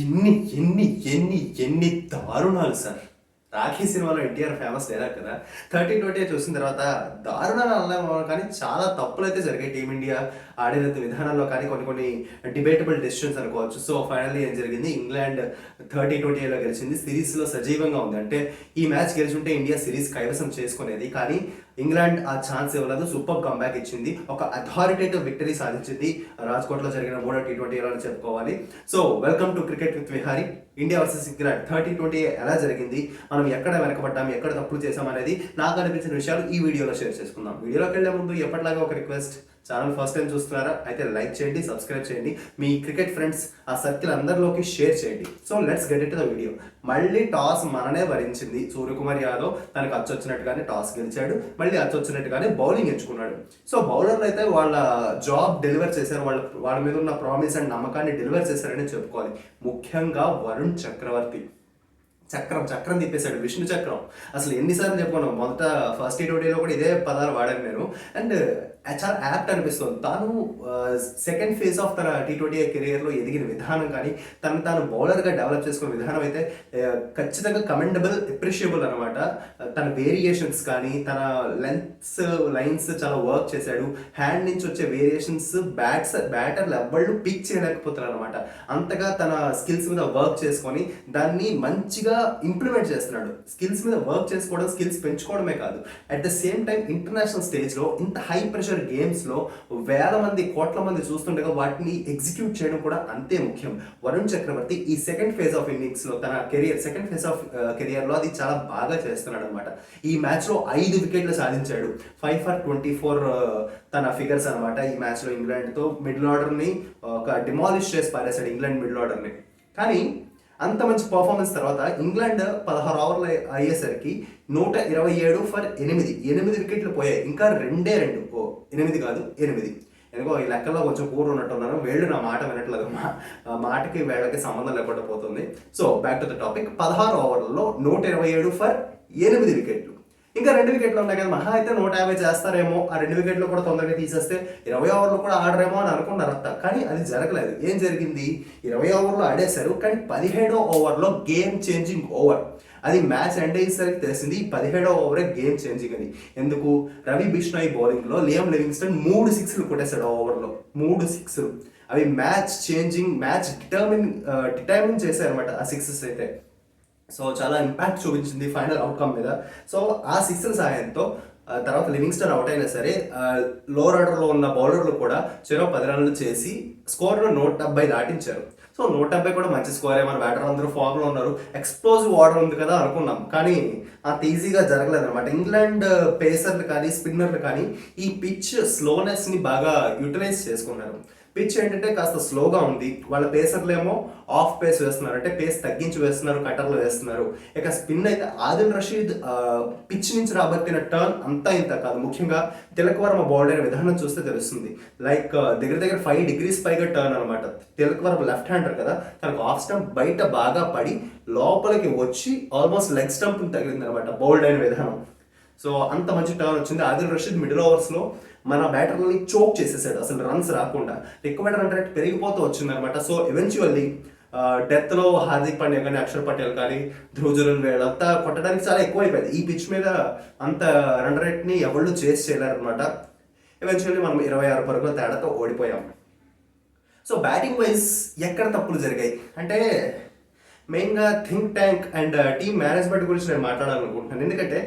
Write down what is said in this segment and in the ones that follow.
ఎన్ని ఎన్ని ఎన్ని ఎన్ని దారుణాలు సార్. రాఖీ సినిమాలో ఎన్టీఆర్ ఫేమస్ డైలాగ్ కదా, 13-20 చూసిన తర్వాత దారుణాలు అనలేము కానీ చాలా తప్పులు అయితే జరిగాయి టీమిండియా ఆడిన విధానంలో, కానీ కొన్ని కొన్ని డిబేటబుల్ డెసిషన్స్ అనుకోవచ్చు. సో ఫైనల్లీ ఏం జరిగింది, ఇంగ్లాండ్ 30-20లో గెలిచింది, సిరీస్లో సజీవంగా ఉంది. అంటే ఈ మ్యాచ్ గెలిచుంటే ఇండియా సిరీస్ కైవసం చేసుకునేది, కానీ ఇంగ్లాండ్ ఆ ఛాన్స్ ఇవ్వలేదు. సూపర్ కంబ్యాక్ ఇచ్చింది, ఒక అథారిటేటివ్ విక్టరీ సాధించింది రాజ్కోట్లో జరిగిన 3వ T20 అని చెప్పుకోవాలి. So welcome to cricket with Vihari. India versus England 30-20 ఎలా జరిగింది, మనం ఎక్కడ వెనకబడ్డాం, ఎక్కడ తప్పులు చేసాం అనేది నాకు అనిపించిన విషయాలు ఈ వీడియోలో షేర్ చేసుకుందాం. వీడియోలోకి వెళ్లే ముందు ఎప్పటిలాగా ఒక రిక్వెస్ట్, ఛానల్ ఫస్ట్ టైం చూస్తున్నారా అయితే లైక్ చేయండి, సబ్స్క్రైబ్ చేయండి, మీ క్రికెట్ ఫ్రెండ్స్ ఆ సర్కిల్ అందరిలోకి షేర్ చేయండి. So let's get it the video. మళ్ళీ టాస్ మననే భరించింది. సూర్యకుమార్ యాదవ్ తనకు అచ్చొచ్చినట్టుగానే టాస్ గెలిచాడు, మళ్ళీ అచ్చొచ్చినట్టుగానే బౌలింగ్ ఎంచుకున్నాడు. సో బౌలర్లు అయితే వాళ్ళ జాబ్ డెలివర్ చేశారు, వాళ్ళ మీద ఉన్న ప్రామిస్ అండ్ నమ్మకాన్ని డెలివర్ చేశారని చెప్పుకోవాలి. ముఖ్యంగా వరుణ్ చక్రవర్తి చక్రం చక్రం తిప్పేశాడు, విష్ణు చక్రం. అసలు ఎన్నిసార్లు చెప్పుకున్నాం, మొదట ఫస్ట్ T20లో కూడా ఇదే పదాలు వాడాను నేను. అండ్ చాలా యాప్ట్ అనిపిస్తుంది. తాను సెకండ్ ఫేజ్ ఆఫ్ తన T20 కెరియర్లో ఎదిగిన విధానం కానీ, తాను బౌలర్గా డెవలప్ చేసుకున్న విధానం అయితే ఖచ్చితంగా కమెండబుల్, అప్రిషియబుల్ అనమాట. తన వేరియేషన్స్ కానీ, తన లెంత్స్ లైన్స్ చాలా వర్క్ చేశాడు. హ్యాండ్ నుంచి వచ్చే వేరియేషన్స్ బ్యాటర్లు ఎవ్వళ్ళు పిక్ చేయలేకపోతారు అనమాట. అంతగా తన స్కిల్స్ మీద వర్క్ చేసుకొని దాన్ని మంచిగా ఇంప్లిమెంట్ చేస్తున్నాడు. స్కిల్స్ మీద వర్క్ చేసుకోవడం, స్కిల్స్ పెంచుకోవడమే కాదు, at the same time international స్టేజ్లో ఇంత హై ప్రెషర్ గేమ్స్లో వేల మంది కోట్ల మంది చూస్తుండగా వాటిని ఎగ్జిక్యూట్ చేయడం కూడా అంతే ముఖ్యం. వరుణ్ చక్రవర్తి ఈ సెకండ్ ఫేజ్ ఆఫ్ ఇన్నింగ్స్లో, తన సెకండ్ ఫేజ్ ఆఫ్ కెరియర్లో అది చాలా బాగా చేస్తున్నాడు అనమాట. ఈ మ్యాచ్లో 5 వికెట్లు సాధించాడు, 5 for 24 తన ఫిగర్స్ అనమాట. ఈ మ్యాచ్లో ఇంగ్లాండ్తో మిడిల్ ఆర్డర్ని ఒక డిమాలిష్ చేసి పారేశాడు, ఇంగ్లాండ్ మిడిల్ ఆర్డర్ని. కానీ అంత మంచి పర్ఫార్మెన్స్ తర్వాత ఇంగ్లాండ్ 16 ఓవర్లు అయ్యేసరికి 127 for 8 వికెట్లు పోయాయి. ఇంకా 8 కాదు 8. ఎందుకో ఈ లెక్కల్లో కొంచెం కూర ఉన్నట్టున్నాను, వేళ్ళు నా మాట వినట్లేదు, మాటకి వేళ్ళకి సంబంధం లేకుండా పోతుంది. So back to the topic. 16 ఓవర్లలో 127 for 8 వికెట్లు. ఇంకా 2 వికెట్లు ఉన్నాయి కదా, మహా అయితే 150 చేస్తారేమో, ఆ 2 వికెట్లు కూడా తొందరగా తీసేస్తే 20 ఓవర్లు కూడా ఆడరేమో అని అనుకున్నారు అంతా. కానీ అది జరగలేదు. ఏం జరిగింది, 20 ఓవర్లో ఆడేశారు, కానీ 17వ ఓవర్లో గేమ్ చేంజింగ్ ఓవర్. అది మ్యాచ్ ఎండ్ అయ్యేసరికి తెలిసింది 17వ ఓవరే గేమ్ చేంజింగ్ అని. ఎందుకు, రవి బిష్నాయ్ బౌలింగ్లో లియామ్ లివింగ్స్టన్ 3 సిక్స్లు కొట్టేశాడు ఆ ఓవర్లో, 3 సిక్స్లు. అవి మ్యాచ్ చేంజింగ్, మ్యాచ్ డిటర్మిన్ చేశారనమాట ఆ సిక్సెస్ అయితే. సో చాలా ఇంపాక్ట్ చూపించింది ఫైనల్ అవుట్కమ్ మీద. సో ఆ సిక్స్ల సహాయంతో తర్వాత లివింగ్స్టన్ అవుట్ అయినా సరే లోవర్ ఆర్డర్లో ఉన్న బౌలర్లు కూడా చెరో 10 రన్లు చేసి స్కోర్ను 170 దాటించారు. సో 170 కూడా మంచి స్కోరే, మన బ్యాటర్ అందరూ ఫామ్లో ఉన్నారు, ఎక్స్ప్లోజివ్ ఆర్డర్ ఉంది కదా అనుకున్నాం. కానీ అంత ఈజీగా జరగలేదు అనమాట. ఇంగ్లాండ్ పేసర్లు కానీ, స్పిన్నర్లు కానీ ఈ పిచ్ స్లోనెస్ని బాగా యూటిలైజ్ చేసుకున్నారు. పిచ్ ఏంటంటే కాస్త స్లోగా ఉంది, వాళ్ళ పేసర్లు ఏమో ఆఫ్ పేస్ వేస్తున్నారు, అంటే పేస్ తగ్గించి వేస్తున్నారు, కటర్లు వేస్తున్నారు. ఇక స్పిన్ అయితే ఆదిల్ రషీద్ పిచ్ నుంచి రాబట్టిన టర్న్ అంతా ఇంత కాదు. ముఖ్యంగా తిలక్ వర్మ బౌల్డ్ అయిన విధానం చూస్తే తెలుస్తుంది. లైక్ దగ్గర 5 degrees పైగా టర్న్ అనమాట. తిలక్ వర్మ లెఫ్ట్ హ్యాండర్ కదా, తనకు ఆఫ్ స్టంప్ బయట బాగా పడి లోపలికి వచ్చి ఆల్మోస్ట్ లెగ్ స్టంప్ తగిలింది అనమాట బౌల్డ్ అయిన విధానం. సో అంత మంచి టర్న్ వచ్చింది. ఆదిల్ రషీద్ మిడిల్ ఓవర్స్లో మన బ్యాటర్లని చోక్ చేసేసాడు, అసలు రన్స్ రాకుండా రిక్వైర్డ్ రన్ రేట్ పెరిగిపోతూ వచ్చింది అనమాట. సో ఎవెన్చువల్లీ డెత్లో హార్దిక్ పాండ్యా కానీ, అక్షర్ పటేల్ కానీ, ధ్రువ్ జురెల్ వీళ్ళంతా కొట్టడానికి చాలా ఎక్కువైపోయింది. ఈ పిచ్ మీద అంత రన్ రేట్ని ఎవళ్ళు చేసి చేయలేరనమాట. ఎవెన్చువల్లీ మనం 26 పరుగుల తేడాతో ఓడిపోయాం. సో బ్యాటింగ్ వైజ్ ఎక్కడ తప్పులు జరిగాయి అంటే, మెయిన్గా think tank and team management గురించి నేను మాట్లాడాలనుకుంటున్నాను. ఎందుకంటే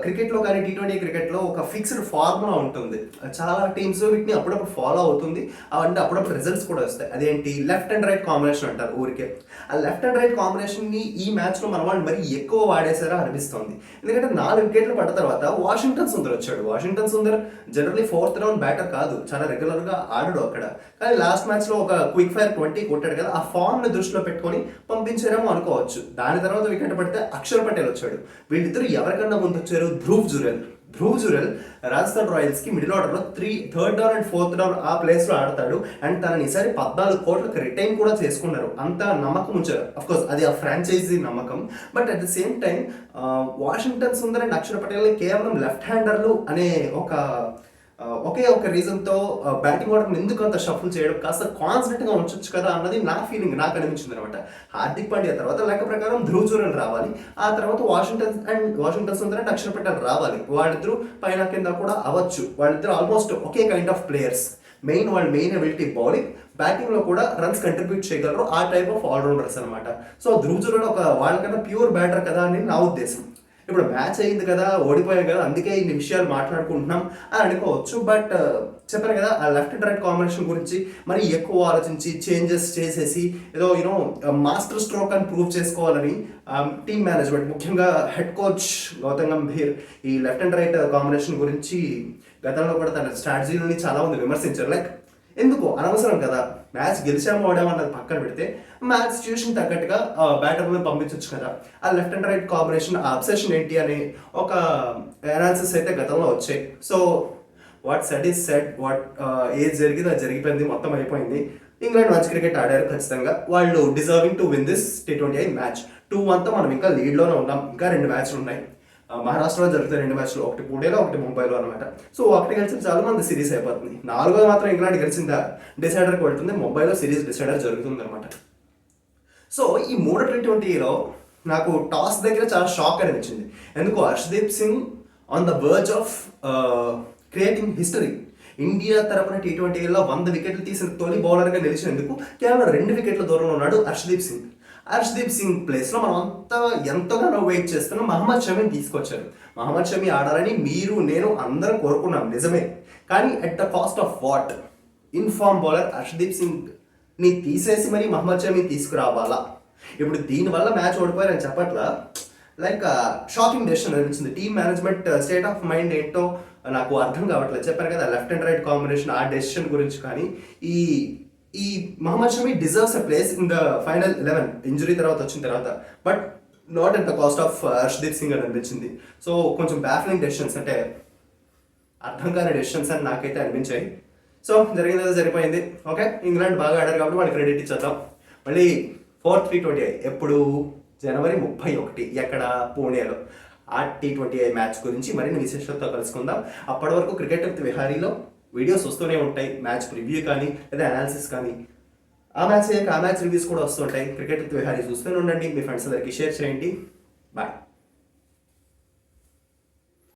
క్రికెట్లో కానీ, T20 క్రికెట్లో ఒక ఫిక్స్డ్ ఫార్ములా ఉంటుంది. చాలా టీమ్స్ వీటిని అప్పుడప్పుడు ఫాలో అవుతుంది, అంటే అప్పుడప్పుడు రిజల్ట్స్ కూడా వస్తాయి. అదేంటి, లెఫ్ట్ అండ్ రైట్ కాంబినేషన్ అంటారు ఊరికే. ఆ లెఫ్ట్ అండ్ రైట్ కాంబినేషన్ని ఈ మ్యాచ్లో మన వాళ్ళు మరీ ఎక్కువ వాడేశారా అనిపిస్తుంది. ఎందుకంటే 4 వికెట్లు పడ్డ తర్వాత వాషింగ్టన్ సుందర్ వచ్చాడు. Washington Sundar generally 4th round batter కాదు, చాలా రెగ్యులర్గా ఆడడు అక్కడ. కానీ లాస్ట్ మ్యాచ్లో ఒక క్విక్ ఫైర్ 20 కొట్టాడు కదా, ఆ ఫామ్ని దృష్టిలో పెట్టుకొని పంపించారేమో అనుకోవచ్చు. దాని తర్వాత వికెట్ పడితే అక్షర్ పటేల్ వచ్చాడు. వీళ్ళిద్దరు ఎవరికన్నా ముందు వచ్చారు, ధ్రువ్ జురెల్ రాజస్థాన్ రాయల్స్ కి మిడిల్ ఆర్డర్లో 3rd down and 4th down ఆ ప్లేస్లో ఆడతాడు. అండ్ తనని ఈసారి 14 కోట్లకు రిటైన్ కూడా చేసుకున్నారు. అంత నమ్మకం ఉంచారు. అఫ్కోర్స్ అది ఆ ఫ్రాంచైజీ నమ్మకం. But at the same time Washington Sundar and Akshar Patel కేవలం లెఫ్ట్ హ్యాండర్లు అనే ఒక ఒకే ఒక రీజన్తో బ్యాటింగ్ ఆర్డర్ని ఎందుకు అంత షఫుల్ చేయడం, కాస్త కాన్స్టెంట్గా ఉంచొచ్చు కదా అన్నది నా ఫీలింగ్, నాకు అనిపించింది అనమాట. హార్దిక్ పాండ్యా తర్వాత లెక్క ప్రకారం ధ్రువ్ జురెల్ రావాలి, ఆ తర్వాత వాషింగ్టన్ సుందర్ అండ్ అక్షర్ పటేల్ రావాలి. వాళ్ళిద్దరూ పైన కింద కూడా అవ్వచ్చు. వాళ్ళిద్దరు almost okay kind of players. వాళ్ళ మెయిన్ ఎబిలిటీ బౌలింగ్, బ్యాటింగ్లో కూడా రన్స్ కంట్రిబ్యూట్ చేయగలరు. ఆ టైప్ ఆఫ్ ఆల్రౌండర్స్ అనమాట. సో ధ్రువ్ జురెల్ ఒక వాళ్ళకన్నా ప్యూర్ బ్యాటర్ కదా అని నా ఉద్దేశం. ఇప్పుడు మ్యాచ్ అయింది కదా, ఓడిపోయాం కదా, అందుకే ఇన్ని విషయాలు మాట్లాడుకుంటున్నాం అని అనుకోవచ్చు. బట్ చెప్పాను కదా, ఆ లెఫ్ట్ అండ్ రైట్ కాంబినేషన్ గురించి మరి ఎక్కువ ఆలోచించి చేంజెస్ చేసేసి ఏదో మాస్టర్ స్ట్రోక్ అని ప్రూవ్ చేసుకోవాలని టీమ్ మేనేజ్మెంట్, ముఖ్యంగా హెడ్ కోచ్ గౌతమ్ గంభీర్ ఈ లెఫ్ట్ అండ్ రైట్ కాంబినేషన్ గురించి గతంలో కూడా తన స్ట్రాటజీలని చాలా మంది విమర్శించారు. లైక్ ఎందుకు అనవసరం కదా, మ్యాచ్ గెలిచామో ఓడామో అన్నది పక్కన పెడితే మ్యాచ్ సిచ్యువేషన్ తగ్గట్టుగా బ్యాటర్లను పంపించచ్చు కదా. ఆ లెఫ్ట్ అండ్ రైట్ కాంబినేషన్ ఆ అబ్సెషన్ ఏంటి అని ఒక అనాలిసిస్ అయితే గతంలో వచ్చాయి. So what set is set, what ఏది జరిగింది అది జరిగిపోయింది, మొత్తం అయిపోయింది. ఇంగ్లాండ్ మంచి క్రికెట్ ఆడారు ఖచ్చితంగా. వాళ్ళు deserving to win this T20 match. 2-1తో మనం ఇంకా లీడ్లోనే ఉన్నాం. ఇంకా 2 మ్యాచ్లు ఉన్నాయి. మహారాష్ట్రలో జరుగుతాయి 2 మ్యాచ్లు, ఒకటి పూణేలో ఒకటి ముంబైలో అనమాట. సో ఒకటి గెలిచిన చాలా మంది సిరీస్ అయిపోతుంది. 4వ మాత్రం ఇంగ్లాండ్ గెలిచిందా డిసైడర్కి వెళ్తుంది. ముంబైలో సిరీస్ డిసైడర్ జరుగుతుంది అనమాట. సో ఈ 3 T20లో నాకు టాస్ దగ్గర చాలా షాక్ అనిపించింది. ఎందుకు Harshdeep Singh on the verge of creating history. India తరపున T20లో 100 వికెట్లు తీసిన తొలి బౌలర్గా నిలిచినందుకు కేవలం 2 వికెట్ల దూరంలో ఉన్నాడు హర్షదీప్ సింగ్ ప్లేస్లో మనం అంతా ఎంతగానో వెయిట్ చేస్తున్నాం. మహమ్మద్ షమీని తీసుకొచ్చారు. మహమ్మద్ షమీ ఆడాలని మీరు నేను అందరం కోరుకున్నాం, నిజమే. కానీ at the cost of what? In-form bowler Harshdeep సింగ్ని తీసేసి మరి మహమ్మద్ షమీ తీసుకురావాలా? ఇప్పుడు దీనివల్ల మ్యాచ్ ఓడిపోయారని చెప్పట్లా. లైక్ షాకింగ్ డెసిషన్ అనిపించింది. Team management state of mind ఏంటో నాకు అర్థం కావట్లేదు. చెప్పాను కదా, లెఫ్ట్ అండ్ రైట్ కాంబినేషన్ ఆ డెసిషన్ గురించి. కానీ ఈ Mohammed Shami deserves a place in the final 11 injury తర్వాత వచ్చిన తర్వాత, but not at the cost of Harshdeep Singh అని అనిపించింది. సో కొంచెం బ్యాఫ్లింగ్ డెసిషన్స్, అంటే అర్థం కాని డెసిషన్స్ అని నాకైతే అనిపించాయి. సో జరిగిందో జరిగిపోయింది. ఓకే, ఇంగ్లాండ్ బాగా ఆడారు కాబట్టి వాళ్ళకి క్రెడిట్ ఇచ్చేద్దాం. మళ్ళీ 4th T20 ఎప్పుడు? జనవరి 31 ఎక్కడ? పూణేలో. ఆ T20 మ్యాచ్ గురించి మరిన్ని విశేషాలతో కలుసుకుందాం. అప్పటి వరకు క్రికెట్ విత్ విహారీలో వీడియోస్ వస్తూనే ఉంటాయి. మ్యాచ్ ప్రివ్యూ కానీ లేదా అనాలిసిస్ కానీ, ఆ మ్యాచ్ రివ్యూస్ కూడా వస్తుంటాయి. క్రికెట్ విత్ విహారీ చూస్తూనే ఉండండి. మీ ఫ్రెండ్స్ అందరికీ షేర్ చేయండి. బాయ్.